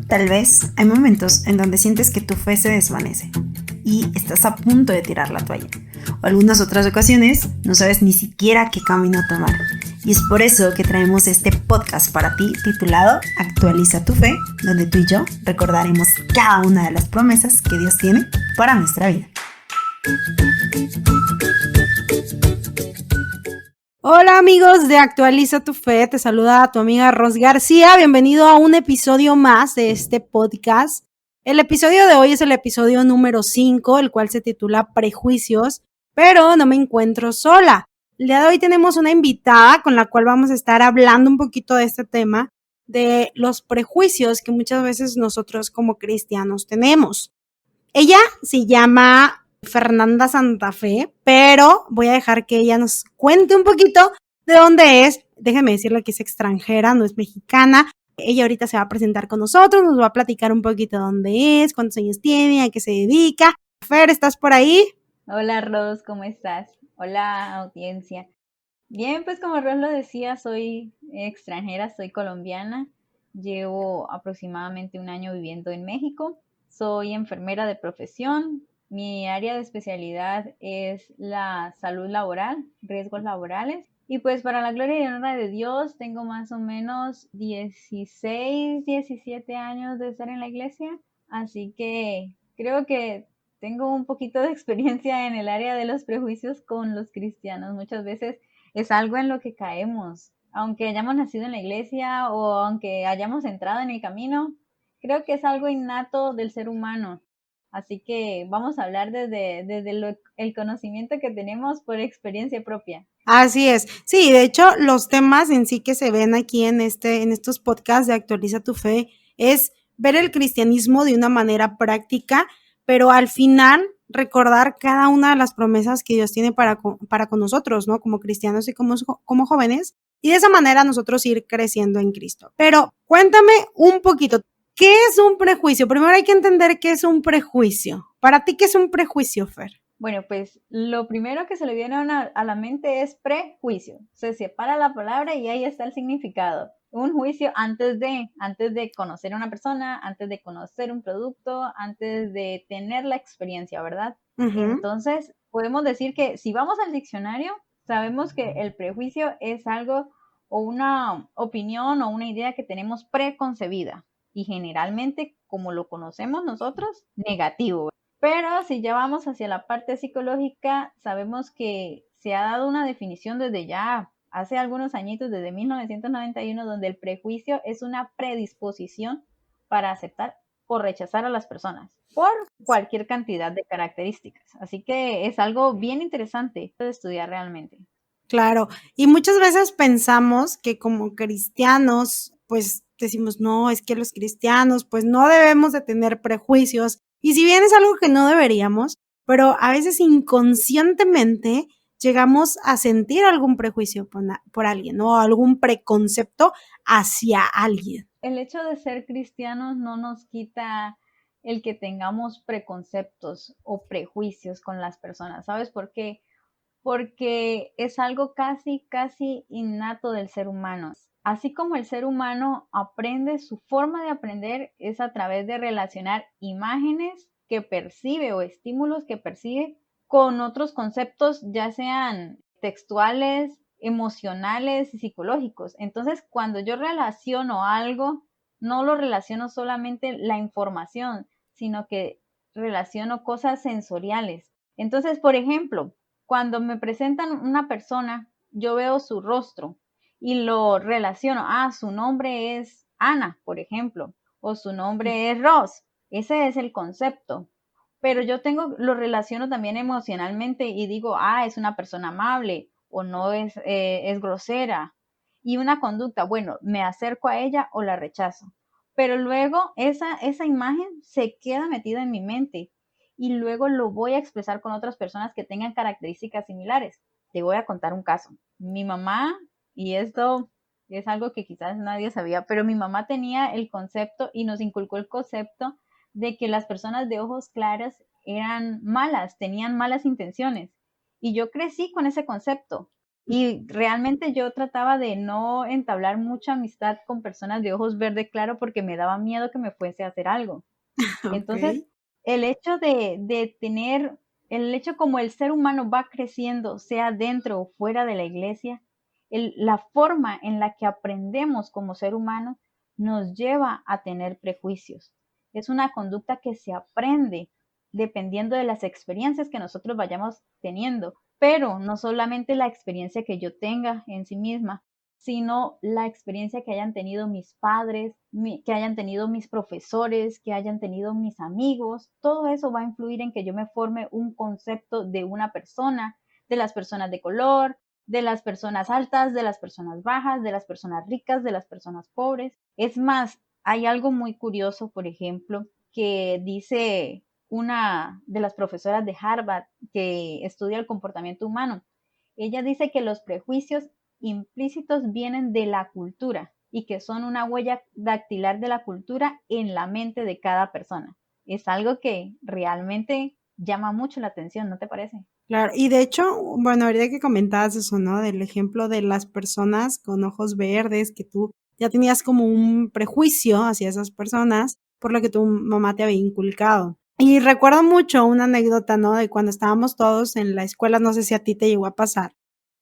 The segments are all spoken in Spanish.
Tal vez hay momentos en donde sientes que tu fe se desvanece y estás a punto de tirar la toalla. O algunas otras ocasiones no sabes ni siquiera qué camino tomar. Y es por eso que traemos este podcast para ti titulado Actualiza tu fe, donde tú y yo recordaremos cada una de las promesas que Dios tiene para nuestra vida. Hola amigos de Actualiza tu Fe, te saluda tu amiga Ros García, bienvenido a un episodio más de este podcast. El episodio de hoy es el episodio número 5, el cual se titula Prejuicios, pero no me encuentro sola. El día de hoy tenemos una invitada con la cual vamos a estar hablando un poquito de este tema, de los prejuicios que muchas veces nosotros como cristianos tenemos. Ella se llama Fernanda Santa Fe, pero voy a dejar que ella nos cuente un poquito de dónde es. Déjeme decirle que es extranjera, no es mexicana. Ella ahorita se va a presentar con nosotros, nos va a platicar un poquito de dónde es, cuántos años tiene, a qué se dedica. Fer, ¿estás por ahí? Hola Ros, ¿cómo estás? Hola audiencia. Bien, pues como Ros lo decía, soy extranjera, soy colombiana. Llevo aproximadamente un año viviendo en México. Soy enfermera de profesión. Mi área de especialidad es la salud laboral, riesgos laborales. Y pues para la gloria y honra de Dios, tengo más o menos 16, 17 años de estar en la iglesia. Así que creo que tengo un poquito de experiencia en el área de los prejuicios con los cristianos. Muchas veces es algo en lo que caemos, aunque hayamos nacido en la iglesia o aunque hayamos entrado en el camino, creo que es algo innato del ser humano. Así que vamos a hablar desde el conocimiento que tenemos por experiencia propia. Así es. Sí, de hecho, los temas en sí que se ven aquí en estos podcasts de Actualiza tu Fe es ver el cristianismo de una manera práctica, pero al final recordar cada una de las promesas que Dios tiene para con nosotros, ¿no? Como cristianos y como jóvenes, y de esa manera nosotros ir creciendo en Cristo. Pero cuéntame un poquito, ¿qué es un prejuicio? Primero hay que entender qué es un prejuicio. Para ti, ¿qué es un prejuicio, Fer? Bueno, pues lo primero que se le viene a la mente es prejuicio. Se separa la palabra y ahí está el significado. Un juicio antes de conocer a una persona, antes de conocer un producto, antes de tener la experiencia, ¿verdad? Entonces, podemos decir que si vamos al diccionario, sabemos que el prejuicio es algo o una opinión o una idea que tenemos preconcebida y generalmente, como lo conocemos nosotros, negativo. Pero si ya vamos hacia la parte psicológica, sabemos que se ha dado una definición desde ya hace algunos añitos, desde 1991, donde el prejuicio es una predisposición para aceptar o rechazar a las personas por cualquier cantidad de características. Así que es algo bien interesante de estudiar realmente. Claro, y muchas veces pensamos que como cristianos, pues decimos, no, es que los cristianos, pues no debemos de tener prejuicios. Y si bien es algo que no deberíamos, pero a veces inconscientemente llegamos a sentir algún prejuicio por alguien, ¿no? Algún preconcepto hacia alguien. El hecho de ser cristianos no nos quita el que tengamos preconceptos o prejuicios con las personas. ¿Sabes por qué? Porque es algo casi innato del ser humano. Así como el ser humano aprende, su forma de aprender es a través de relacionar imágenes que percibe o estímulos que percibe con otros conceptos, ya sean textuales, emocionales y psicológicos. Entonces, cuando yo relaciono algo, no lo relaciono solamente la información, sino que relaciono cosas sensoriales. Entonces, por ejemplo, cuando me presentan una persona, yo veo su rostro y lo relaciono. Su nombre es Ana, por ejemplo, o su nombre es Ross. Ese es el concepto. Pero yo lo relaciono también emocionalmente y digo, es una persona amable o no es grosera. Y una conducta, bueno, me acerco a ella o la rechazo. Pero luego esa imagen se queda metida en mi mente y luego lo voy a expresar con otras personas que tengan características similares. Te voy a contar un caso. Mi mamá, y esto es algo que quizás nadie sabía, pero mi mamá tenía el concepto y nos inculcó el concepto de que las personas de ojos claros eran malas, tenían malas intenciones. Y yo crecí con ese concepto. Y realmente yo trataba de no entablar mucha amistad con personas de ojos verde claro porque me daba miedo que me fuese a hacer algo. Entonces, Ok. el hecho de tener, el hecho como el ser humano va creciendo, sea dentro o fuera de la iglesia, la forma en la que aprendemos como ser humano nos lleva a tener prejuicios. Es una conducta que se aprende dependiendo de las experiencias que nosotros vayamos teniendo, pero no solamente la experiencia que yo tenga en sí misma, sino la experiencia que hayan tenido mis padres, que hayan tenido mis profesores, que hayan tenido mis amigos. Todo eso va a influir en que yo me forme un concepto de una persona, de las personas de color, de las personas altas, de las personas bajas, de las personas ricas, de las personas pobres. Es más, hay algo muy curioso, por ejemplo, que dice una de las profesoras de Harvard que estudia el comportamiento humano. Ella dice que los prejuicios implícitos vienen de la cultura y que son una huella dactilar de la cultura en la mente de cada persona. Es algo que realmente llama mucho la atención, ¿no te parece? Claro, y de hecho, bueno, ahorita que comentabas eso, ¿no? Del ejemplo de las personas con ojos verdes, que tú ya tenías como un prejuicio hacia esas personas por lo que tu mamá te había inculcado. Y recuerdo mucho una anécdota, ¿no? De cuando estábamos todos en la escuela, no sé si a ti te llegó a pasar,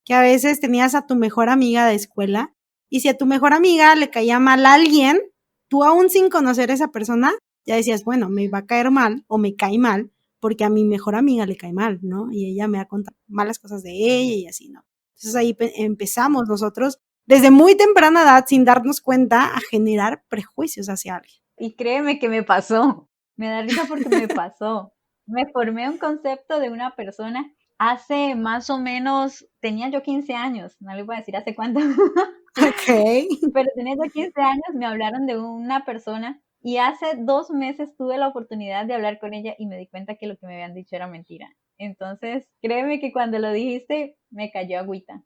que a veces tenías a tu mejor amiga de escuela y si a tu mejor amiga le caía mal a alguien, tú aún sin conocer a esa persona, ya decías, bueno, me va a caer mal o me cae mal porque a mi mejor amiga le cae mal, ¿no? Y ella me ha contado malas cosas de ella y así, ¿no? Entonces ahí empezamos nosotros desde muy temprana edad, sin darnos cuenta, a generar prejuicios hacia alguien. Y créeme que me pasó. Me da risa porque me pasó. Me formé un concepto de una persona hace más o menos, tenía yo 15 años, no les voy a decir hace cuánto, Ok. pero tenía yo 15 años, me hablaron de una persona y hace 2 meses tuve la oportunidad de hablar con ella y me di cuenta que lo que me habían dicho era mentira. Entonces, créeme que cuando lo dijiste, me cayó agüita.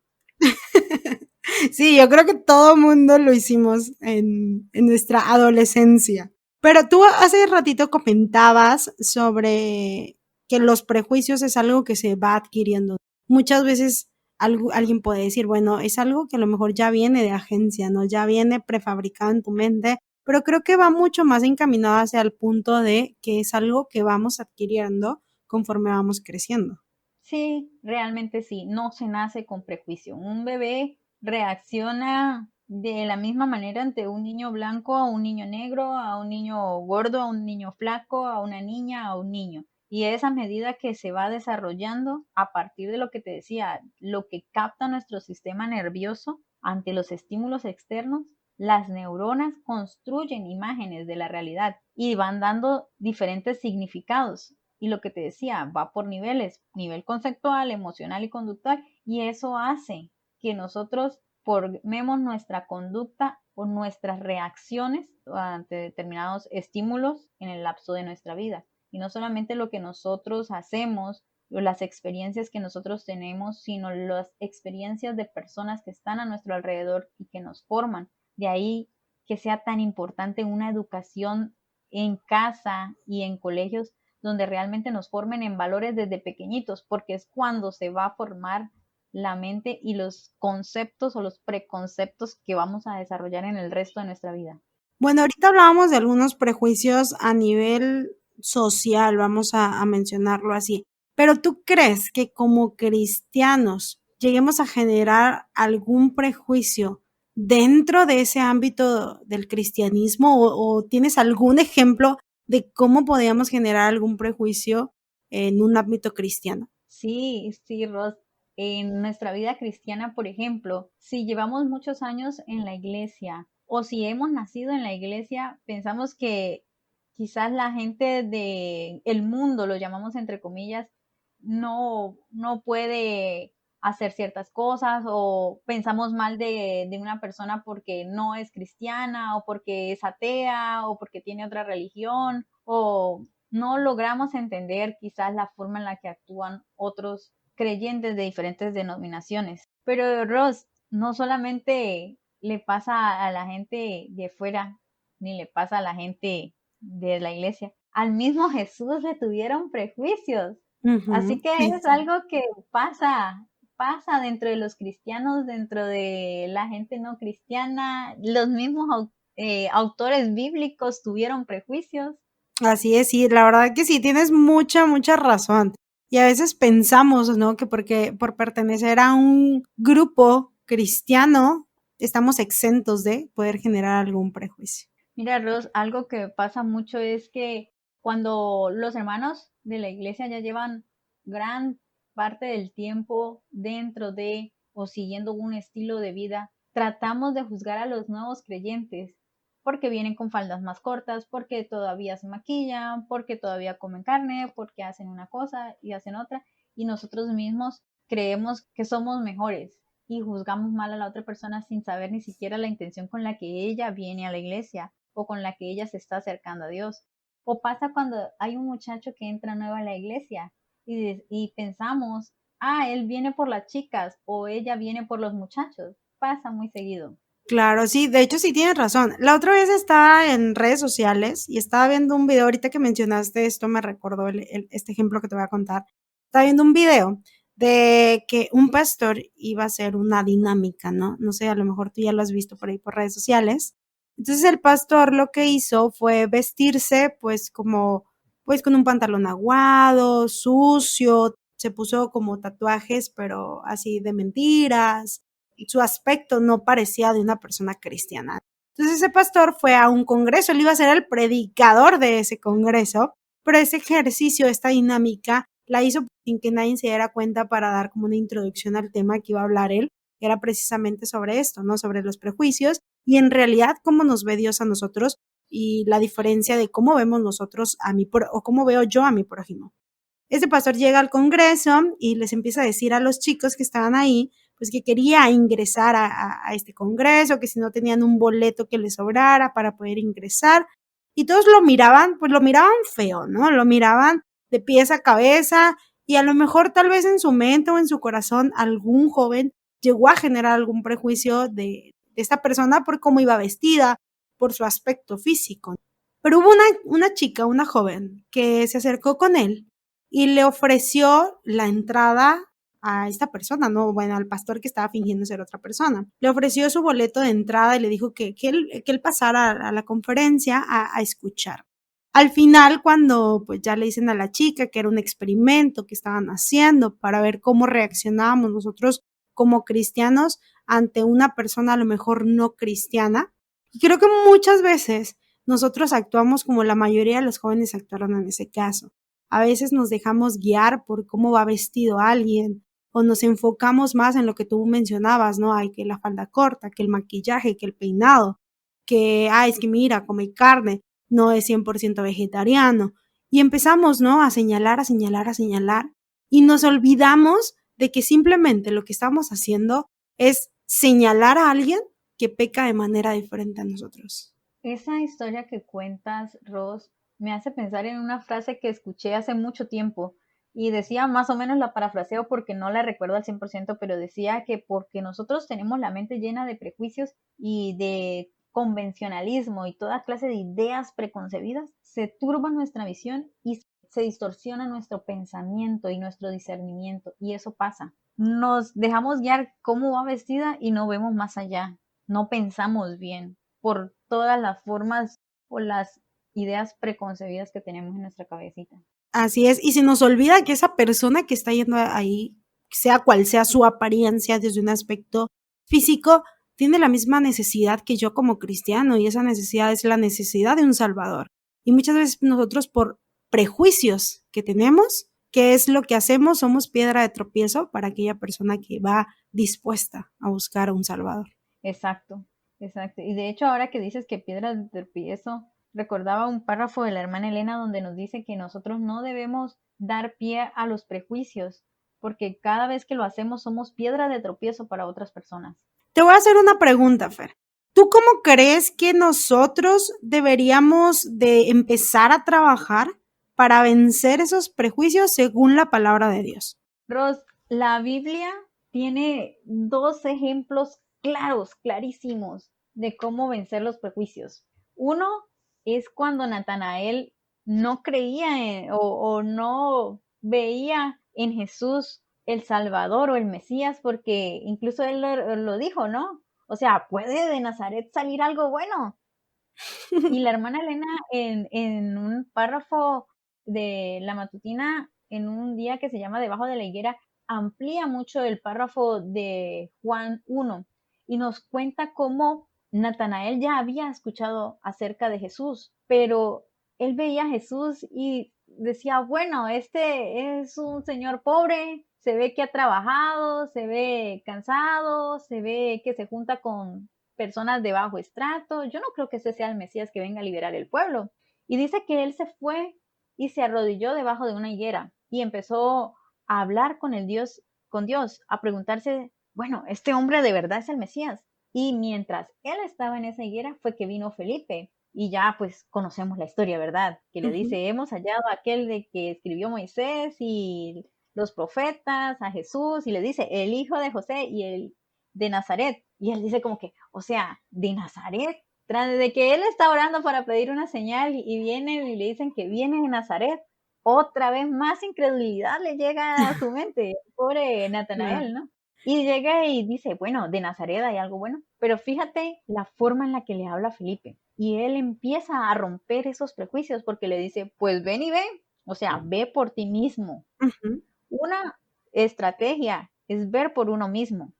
Sí, yo creo que todo mundo lo hicimos en nuestra adolescencia. Pero tú hace ratito comentabas sobre que los prejuicios es algo que se va adquiriendo. Muchas veces alguien puede decir, bueno, es algo que a lo mejor ya viene de agencia, ¿no? Ya viene prefabricado en tu mente, pero creo que va mucho más encaminado hacia el punto de que es algo que vamos adquiriendo conforme vamos creciendo. Sí, realmente sí, no se nace con prejuicio. Un bebé reacciona de la misma manera ante un niño blanco, a un niño negro, a un niño gordo, a un niño flaco, a una niña, a un niño. Y es a medida que se va desarrollando a partir de lo que te decía, lo que capta nuestro sistema nervioso ante los estímulos externos, las neuronas construyen imágenes de la realidad y van dando diferentes significados. Y lo que te decía, va por niveles, nivel conceptual, emocional y conductual, y eso hace que nosotros formemos nuestra conducta o nuestras reacciones ante determinados estímulos en el lapso de nuestra vida. Y no solamente lo que nosotros hacemos o las experiencias que nosotros tenemos, sino las experiencias de personas que están a nuestro alrededor y que nos forman. De ahí que sea tan importante una educación en casa y en colegios donde realmente nos formen en valores desde pequeñitos, porque es cuando se va a formar la mente y los conceptos o los preconceptos que vamos a desarrollar en el resto de nuestra vida. Bueno, ahorita hablábamos de algunos prejuicios a nivel social, vamos a mencionarlo así. Pero ¿tú crees que como cristianos lleguemos a generar algún prejuicio dentro de ese ámbito del cristianismo o tienes algún ejemplo de cómo podríamos generar algún prejuicio en un ámbito cristiano? Sí, sí, Ros. En nuestra vida cristiana, por ejemplo, si llevamos muchos años en la iglesia o si hemos nacido en la iglesia, pensamos que quizás la gente de el mundo, lo llamamos entre comillas, no puede hacer ciertas cosas o pensamos mal de una persona porque no es cristiana o porque es atea o porque tiene otra religión o no logramos entender quizás la forma en la que actúan otros creyentes de diferentes denominaciones. Pero Ross, no solamente le pasa a la gente de fuera, ni le pasa a la gente de la iglesia. Al mismo Jesús le tuvieron prejuicios. Así Ujú, que sí, es sí. algo que pasa pasa dentro de los cristianos, dentro de la gente no cristiana. Los mismos autores bíblicos tuvieron prejuicios. Así es, sí, la verdad que sí, tienes mucha razón. Y a veces pensamos, ¿no? Que porque por pertenecer a un grupo cristiano estamos exentos de poder generar algún prejuicio. Mira, Ros, algo que pasa mucho es que cuando los hermanos de la iglesia ya llevan gran parte del tiempo dentro de o siguiendo un estilo de vida, tratamos de juzgar a los nuevos creyentes porque vienen con faldas más cortas, porque todavía se maquillan, porque todavía comen carne, porque hacen una cosa y hacen otra, y nosotros mismos creemos que somos mejores y juzgamos mal a la otra persona sin saber ni siquiera la intención con la que ella viene a la iglesia o con la que ella se está acercando a Dios. O pasa cuando hay un muchacho que entra nuevo a la iglesia y pensamos, él viene por las chicas o ella viene por los muchachos. Pasa muy seguido. Claro, sí, de hecho sí tienes razón. La otra vez estaba en redes sociales y estaba viendo un video, ahorita que mencionaste esto, me recordó este ejemplo que te voy a contar. Estaba viendo un video de que un pastor iba a hacer una dinámica, ¿no? No sé, a lo mejor tú ya lo has visto por ahí por redes sociales. Entonces el pastor lo que hizo fue vestirse pues como, pues con un pantalón aguado, sucio, se puso como tatuajes, pero así de mentiras, su aspecto no parecía de una persona cristiana. Entonces ese pastor fue a un congreso, él iba a ser el predicador de ese congreso, pero ese ejercicio, esta dinámica, la hizo sin que nadie se diera cuenta para dar como una introducción al tema que iba a hablar él, que era precisamente sobre esto, ¿no? Sobre los prejuicios y en realidad cómo nos ve Dios a nosotros y la diferencia de cómo vemos nosotros o cómo veo yo a mi prójimo. Este pastor llega al congreso y les empieza a decir a los chicos que estaban ahí, pues que quería ingresar a este congreso, que si no tenían un boleto que les sobrara para poder ingresar. Y todos lo miraban, pues lo miraban feo, ¿no? Lo miraban de pies a cabeza y a lo mejor tal vez en su mente o en su corazón algún joven llegó a generar algún prejuicio de esta persona por cómo iba vestida, por su aspecto físico. Pero hubo una chica, una joven, que se acercó con él y le ofreció la entrada a esta persona, ¿no? Bueno, al pastor que estaba fingiendo ser otra persona. Le ofreció su boleto de entrada y le dijo que él pasara a la conferencia a escuchar. Al final, cuando pues ya le dicen a la chica que era un experimento que estaban haciendo para ver cómo reaccionábamos nosotros como cristianos ante una persona a lo mejor no cristiana, y creo que muchas veces nosotros actuamos como la mayoría de los jóvenes actuaron en ese caso. A veces nos dejamos guiar por cómo va vestido alguien o nos enfocamos más en lo que tú mencionabas, ¿no? Hay que la falda corta, que el maquillaje, que el peinado, que, es que mira, come carne, no es 100% vegetariano. Y empezamos, ¿no? A señalar y nos olvidamos de que simplemente lo que estamos haciendo es señalar a alguien que peca de manera diferente a nosotros. Esa historia que cuentas, Ros, me hace pensar en una frase que escuché hace mucho tiempo y decía, más o menos la parafraseo porque no la recuerdo al 100%, pero decía que porque nosotros tenemos la mente llena de prejuicios y de convencionalismo y toda clase de ideas preconcebidas, se turba nuestra visión y se distorsiona nuestro pensamiento y nuestro discernimiento, y eso pasa. Nos dejamos guiar cómo va vestida y no vemos más allá, no pensamos bien por todas las formas o las ideas preconcebidas que tenemos en nuestra cabecita. Así es, y se nos olvida que esa persona que está yendo ahí, sea cual sea su apariencia desde un aspecto físico, tiene la misma necesidad que yo como cristiano, y esa necesidad es la necesidad de un Salvador. Y muchas veces nosotros por prejuicios que tenemos, ¿qué es lo que hacemos? Somos piedra de tropiezo para aquella persona que va dispuesta a buscar a un Salvador. Exacto, exacto. Y de hecho, ahora que dices que piedra de tropiezo, recordaba un párrafo de la hermana Elena donde nos dice que nosotros no debemos dar pie a los prejuicios, porque cada vez que lo hacemos somos piedra de tropiezo para otras personas. Te voy a hacer una pregunta, Fer. ¿Tú cómo crees que nosotros deberíamos de empezar a trabajar para vencer esos prejuicios según la palabra de Dios? Ros, la Biblia tiene dos ejemplos claros, clarísimos, de cómo vencer los prejuicios. Uno es cuando Natanael no creía o no veía en Jesús el Salvador o el Mesías, porque incluso él lo dijo, ¿no? O sea, ¿puede de Nazaret salir algo bueno? Y la hermana Elena en un párrafo de la matutina, en un día que se llama Debajo de la higuera, amplía mucho el párrafo de Juan 1 y nos cuenta cómo Natanael ya había escuchado acerca de Jesús, pero él veía a Jesús y decía, bueno, este es un señor pobre, se ve que ha trabajado, se ve cansado, se ve que se junta con personas de bajo estrato. Yo no creo que ese sea el Mesías que venga a liberar el pueblo. Y dice que él se fue y se arrodilló debajo de una higuera y empezó a hablar con Dios, a preguntarse, bueno, ¿este hombre de verdad es el Mesías? Y mientras él estaba en esa higuera fue que vino Felipe y ya pues conocemos la historia, ¿verdad? Que le Ujú. dice, hemos hallado a aquel de que escribió Moisés y los profetas, a Jesús, y le dice, el hijo de José y el de Nazaret. Y él dice como que, o sea, de Nazaret, tras de que él está orando para pedir una señal y vienen y le dicen que viene de Nazaret, otra vez más incredulidad le llega a su mente, pobre Claro. Natanael, ¿no? Y llega y dice, bueno, de Nazaret hay algo bueno, pero fíjate la forma en la que le habla a Felipe. Y él empieza a romper esos prejuicios porque le dice, pues ven y ve, o sea, ve por ti mismo. Ujú. Una estrategia es ver por uno mismo,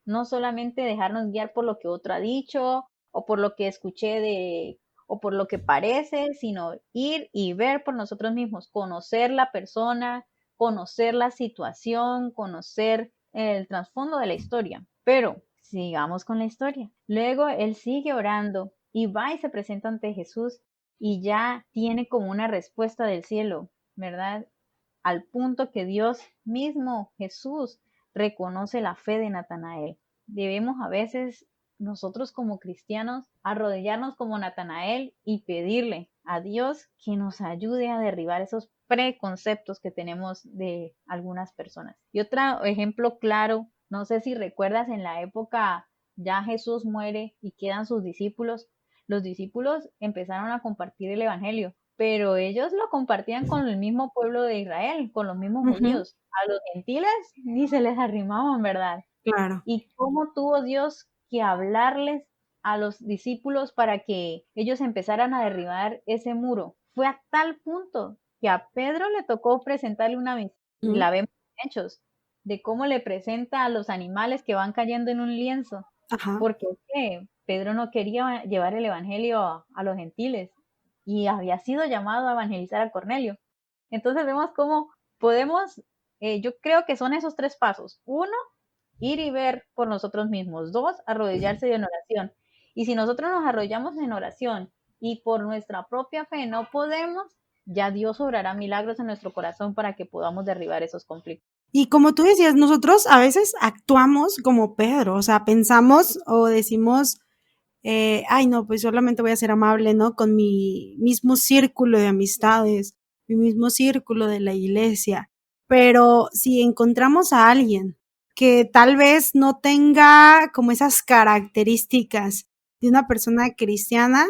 no solamente dejarnos guiar por lo que otro ha dicho o por lo que escuché de o por lo que parece, sino ir y ver por nosotros mismos, conocer la persona, conocer la situación, conocer el trasfondo de la historia. Pero sigamos con la historia. Luego él sigue orando y va y se presenta ante Jesús y ya tiene como una respuesta del cielo, ¿verdad? Al punto que Dios mismo, Jesús, reconoce la fe de Natanael. Debemos a veces nosotros como cristianos arrodillarnos como Natanael y pedirle a Dios que nos ayude a derribar esos preconceptos que tenemos de algunas personas. Y otro ejemplo claro, no sé si recuerdas en la época ya Jesús muere y quedan sus discípulos, los discípulos empezaron a compartir el Evangelio, pero ellos lo compartían con el mismo pueblo de Israel, con los mismos Ujú. judíos. A los gentiles ni se les arrimaban, ¿verdad? Claro. Y cómo tuvo Dios que hablarles a los discípulos para que ellos empezaran a derribar ese muro. Fue a tal punto que a Pedro le tocó presentarle una visión, y Ujú. la vemos en Hechos, de cómo le presenta a los animales que van cayendo en un lienzo, Ajá. porque es que Pedro no quería llevar el evangelio a los gentiles y había sido llamado a evangelizar a Cornelio. Entonces vemos cómo podemos, yo creo que son esos tres pasos. Uno, ir y ver por nosotros mismos. Dos, arrodillarse en oración. Y si nosotros nos arrodillamos en oración y por nuestra propia fe no podemos, ya Dios obrará milagros en nuestro corazón para que podamos derribar esos conflictos. Y como tú decías, nosotros a veces actuamos como Pedro, o sea, pensamos o decimos, ay, no, pues solamente voy a ser amable, ¿no? Con mi mismo círculo de amistades, mi mismo círculo de la iglesia. Pero si encontramos a alguien que tal vez no tenga como esas características de una persona cristiana,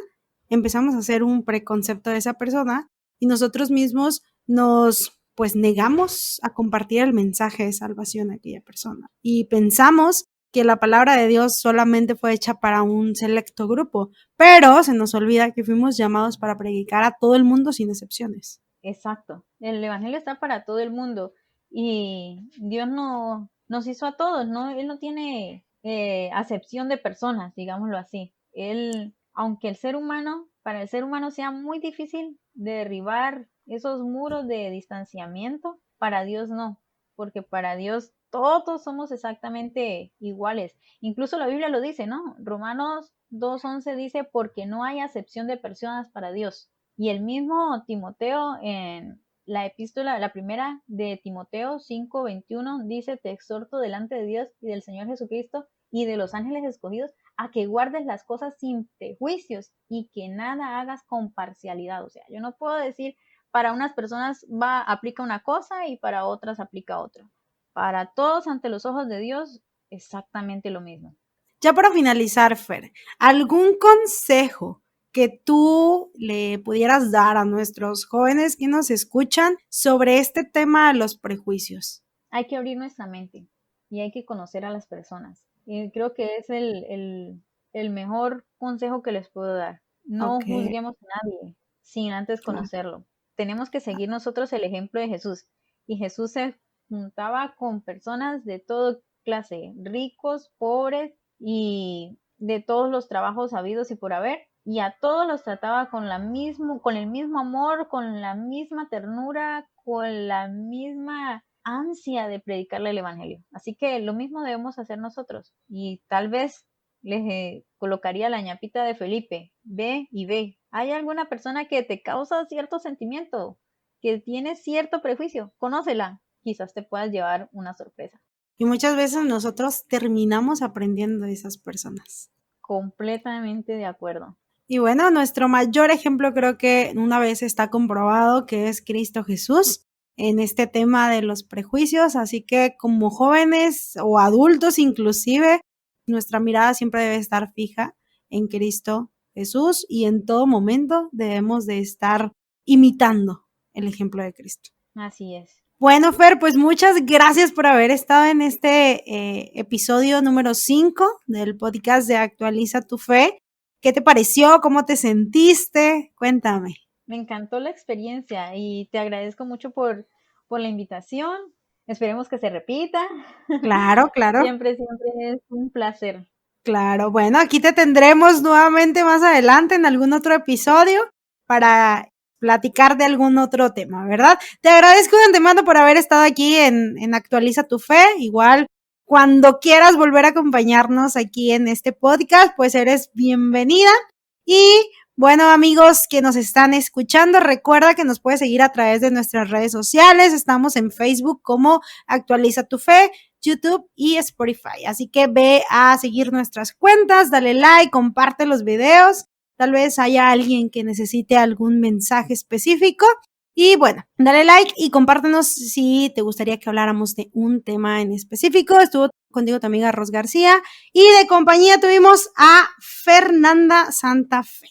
empezamos a hacer un preconcepto de esa persona y nosotros mismos nos pues negamos a compartir el mensaje de salvación a aquella persona y pensamos que la palabra de Dios solamente fue hecha para un selecto grupo, pero se nos olvida que fuimos llamados para predicar a todo el mundo sin excepciones. Exacto. El evangelio está para todo el mundo y Dios no nos hizo a todos, ¿no? Él no tiene acepción de personas, digámoslo así. Él, aunque para el ser humano sea muy difícil derribar esos muros de distanciamiento, para Dios no, porque para Dios todos somos exactamente iguales. Incluso la Biblia lo dice, ¿no? Romanos 2:11 dice, porque no hay acepción de personas para Dios. Y el mismo Timoteo en la epístola, la primera de Timoteo 5:21 dice, te exhorto delante de Dios y del Señor Jesucristo y de los ángeles escogidos a que guardes las cosas sin prejuicios y que nada hagas con parcialidad. O sea, yo no puedo decir para unas personas aplica una cosa y para otras aplica otra. Para todos ante los ojos de Dios, exactamente lo mismo. Ya para finalizar, Fer, ¿algún consejo que tú le pudieras dar a nuestros jóvenes que nos escuchan sobre este tema de los prejuicios? hay que abrir nuestra mente y hay que conocer a las personas. Y creo que es el mejor consejo que les puedo dar. No Ok, juzguemos a nadie sin antes claro. conocerlo. Tenemos que seguir nosotros el ejemplo de Jesús. Y Jesús se juntaba con personas de toda clase, ricos, pobres y de todos los trabajos habidos y por haber, y a todos los trataba con el mismo amor, con la misma ternura, con la misma ansia de predicarle el evangelio. Así que lo mismo debemos hacer nosotros. Y tal vez les colocaría la ñapita de Felipe, ve y ve. ¿Hay alguna persona que te causa cierto sentimiento, que tiene cierto prejuicio? Conócela, quizás te puedas llevar una sorpresa. Y muchas veces nosotros terminamos aprendiendo de esas personas. Completamente de acuerdo. Y bueno, nuestro mayor ejemplo creo que una vez está comprobado que es Cristo Jesús en este tema de los prejuicios, así que como jóvenes o adultos inclusive, nuestra mirada siempre debe estar fija en Cristo Jesús y en todo momento debemos de estar imitando el ejemplo de Cristo. Así es. Bueno, Fer, pues muchas gracias por haber estado en este episodio número 5 del podcast de Actualiza tu Fe. ¿Qué te pareció? ¿Cómo te sentiste? Cuéntame. Me encantó la experiencia y te agradezco mucho por la invitación. Esperemos que se repita. Claro, claro, Siempre, siempre es un placer. claro. Bueno, aquí te tendremos nuevamente más adelante en algún otro episodio para platicar de algún otro tema, ¿verdad? Te agradezco de antemano por haber estado aquí en Actualiza tu Fe. Igual, cuando quieras volver a acompañarnos aquí en este podcast, pues eres bienvenida. Y bueno, amigos que nos están escuchando, recuerda que nos puedes seguir a través de nuestras redes sociales. Estamos en Facebook como Actualiza tu Fe, YouTube y Spotify. Así que ve a seguir nuestras cuentas, dale like, comparte los videos. Tal vez haya alguien que necesite algún mensaje específico. Y bueno, dale like y compártenos si te gustaría que habláramos de un tema en específico. Estuvo contigo tu amiga Ros García y de compañía tuvimos a Fernanda Santa Fe.